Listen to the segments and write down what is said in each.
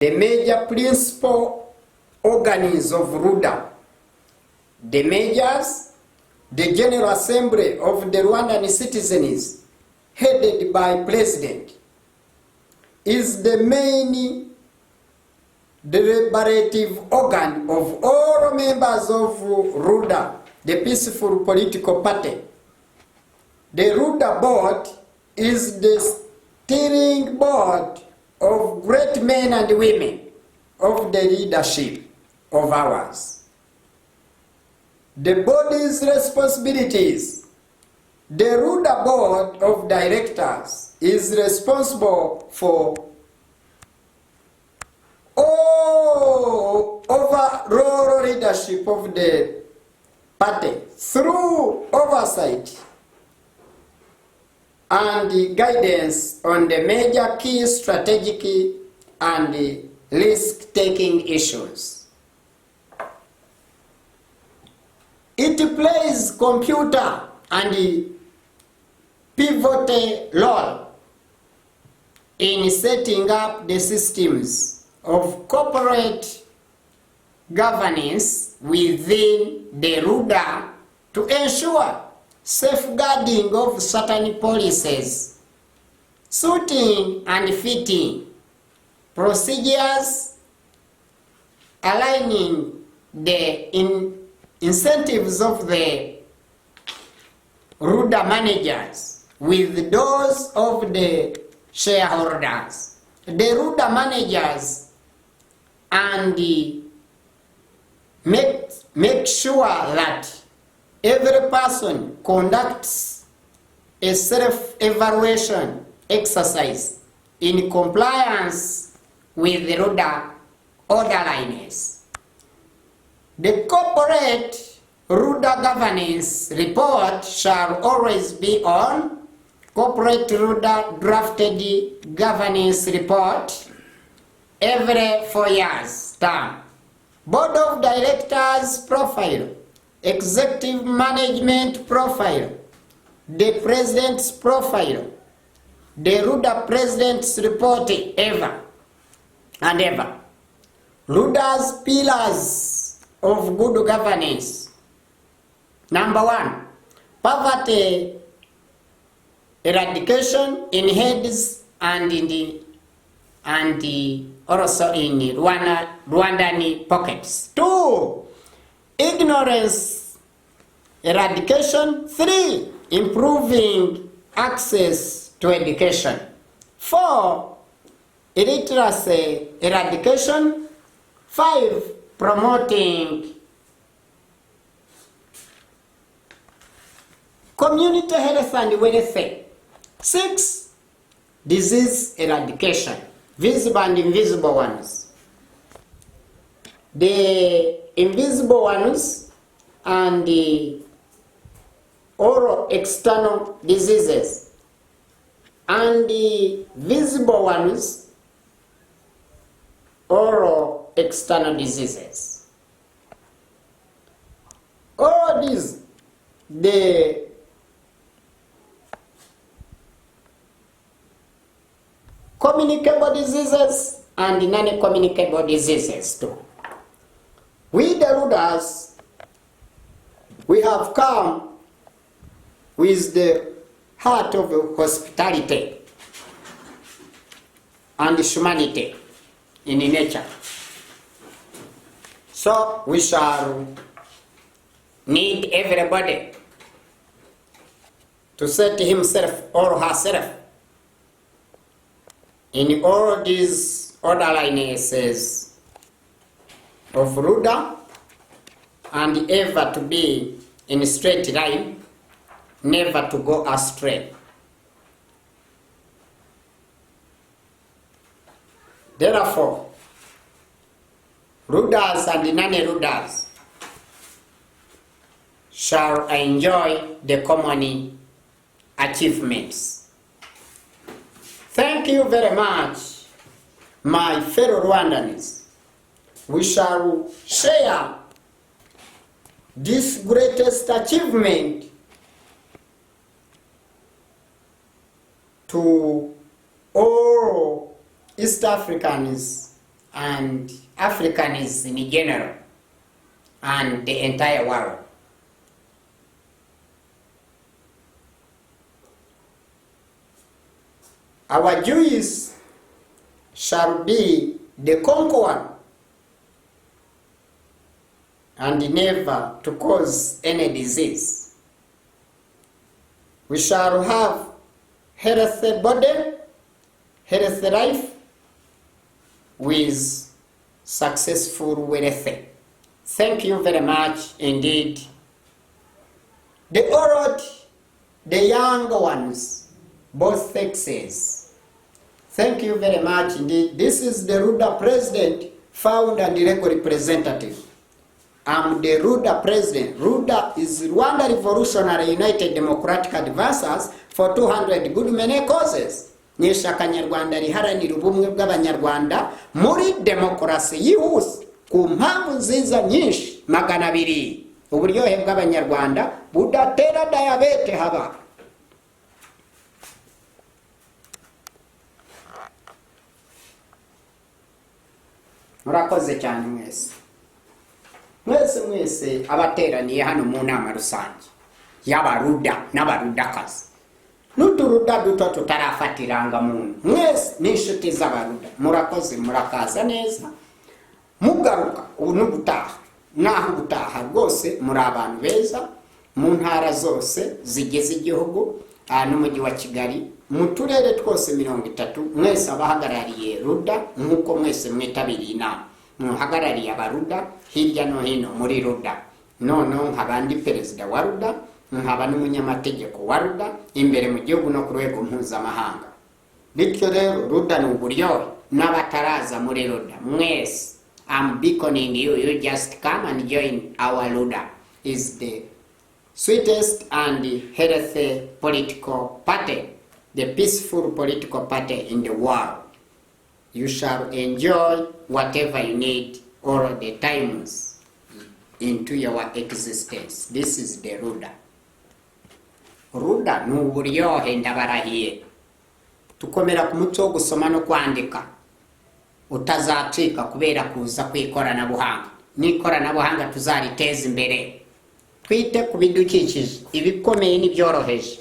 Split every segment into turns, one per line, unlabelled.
the major principal organs of RUDA, the majors, the General Assembly of the Rwandan citizens, headed by President, is the main deliberative organ of all members of RUDA, the peaceful political party. The RUDA board is the steering board of great men and women of the leadership of ours. The body's responsibilities. The RUDA board of directors is responsible for all overall leadership of the party through oversight and guidance on the major key strategic and risk-taking issues. It plays computer and pivotal role in setting up the systems of corporate governance within the RUDA to ensure safeguarding of certain policies, suiting and fitting procedures, aligning the incentives of the RUDA managers with those of the shareholders. The RUDA managers and make sure that every person conducts a self-evaluation exercise in compliance with the RUDA orderliness. The corporate RUDA governance report shall always be on corporate RUDA drafted governance report every 4 years term. Board of Directors profile, executive management profile, the president's profile, the RUDA president's report ever and ever. RUDA's pillars of good governance. Number 1, poverty eradication in heads and also in Rwandan pockets. 2, ignorance eradication. 3, improving access to education. 4, illiteracy eradication. 5, promoting community health and welfare. 6, disease eradication, visible and invisible ones. The invisible ones and the oral external diseases, and the visible ones, oral external diseases. All these, the communicable diseases and non-communicable diseases too. We the RUDAs, we have come with the heart of hospitality and humanity in nature. So we shall need everybody to set himself or herself in all these orderlinesses of RUDA and ever to be in a straight line, never to go astray. Therefore, RUDAs and non-RUDAs shall enjoy the common achievements. Thank you very much, my fellow Rwandans. We shall share this greatest achievement to all East Africans and Africans in general, and the entire world. Our Jews shall be the conqueror and never to cause any disease. We shall have healthy body, healthy life, with successful wealth. Thank you very much indeed. The old, the young ones, both sexes. Thank you very much indeed. This is the RUDA President, founder and legal representative. I'm the RUDA President. RUDA is Rwanda Revolutionary United Democratic Advancers for 200 good many causes. N'ishyaka nyarwanda riharanira ubumwe bw'abanyarwanda muri demokarasi yihuse ku mpamvu nziza nyinshi 200. Uburyohe bw'abanyarwanda budatera diabete haba. Murakoze cyane mwese. Mwese abateraniye hano mu nama rusange y'abaruda n'abarudakazi. N'uturuda duto tutarafatiranga muntu. Mwese n'inshuti z'abaruda. Murakoze murakaza neza. Mugaruka ubu n'ubutaha. Naho ubutaha rwose muri abantu beza mu ntara zose zigize igihugu n'umujyi wa Kigali, mu turere twose 30. Mwese abahagarariye RUDA nk'uko mwese mwitabiriye inama. Muhagarariye abaruda hirya no hino muri RUDA. Noneho nk'abandi perezida wa RUDA, nkaba n'umunyamategeko wa RUDA imbere mu gihugu no ku rwego mpuzamahanga. Bityo rero RUDA ni uburyohe n'abataraza muri RUDA. Mwese, I'm beckoning you, you just come and join our RUDA. Is the sweetest and healthy political party, the peaceful political party in the world. You shall enjoy whatever you need all the times into your existence. This is the RUDA. RUDA ni uburyohe ndabarahiye. Tukomera ku muco wo gusoma no kwandika. Utazacika kubera kuza kwikoranabuhanga. N'ikoranabuhanga tuzariteza imbere. Twite ku bidukikije, ibikomeye n'ibyoroheje.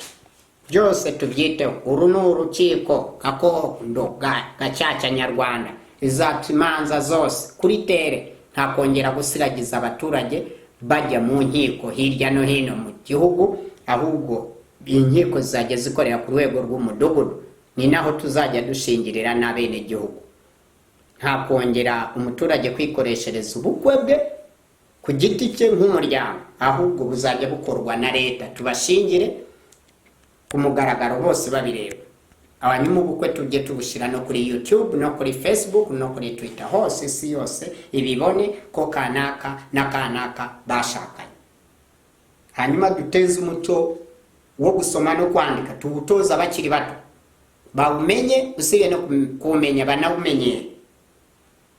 Byose tubyiteho. Uru ni urukiko gakondo gacaca nyarwanda. Izaca imanza zose kuri tere, nta kongera gusiragiza abaturage bajya mu nkiko hirya no hino mu gihugu, ahubwo inkiko zizajya zikorera ku rwego rw'umudugudu. Ni naho tuzajya dushingirira n'abene gihugu. Nta kongera umuturage kwikoreshereza ubukwe bwe ku giti cye nk'umuryango, ahubwo buzajya bukorwa na leta. Tubashingire ku mugaragaro bose babireba. Abanyuma ubukwe tujye tubushyira no kuri YouTube, no kuri Facebook, no kuri Twitter, hose isi yose ibibone ko kanaka na kanaka bashakanye. Hanyuma duteze umuco wo gusoma no kwandika, tubutoza abakiri bato bawumenye, usiye no kumenya banawumenye,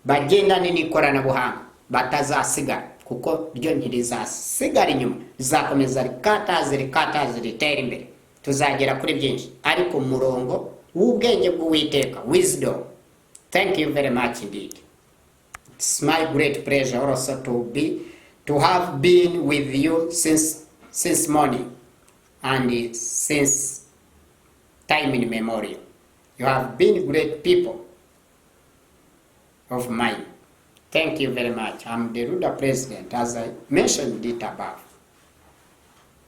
bagendane n'ikoranabuhanga, batazasigara kuko ryo ntirizasigara inyuma, rizakomeza rikataze ritera imbere. Tuzagera kuri byinshi ariko murongo w'ubwenge bw'Uwiteka, wisdom. Thank you very much indeed. It's my great pleasure also to have been with you since morning and since time immemorial. You have been great people of mine. Thank you very much. I'm the RUDA President, as I mentioned it above.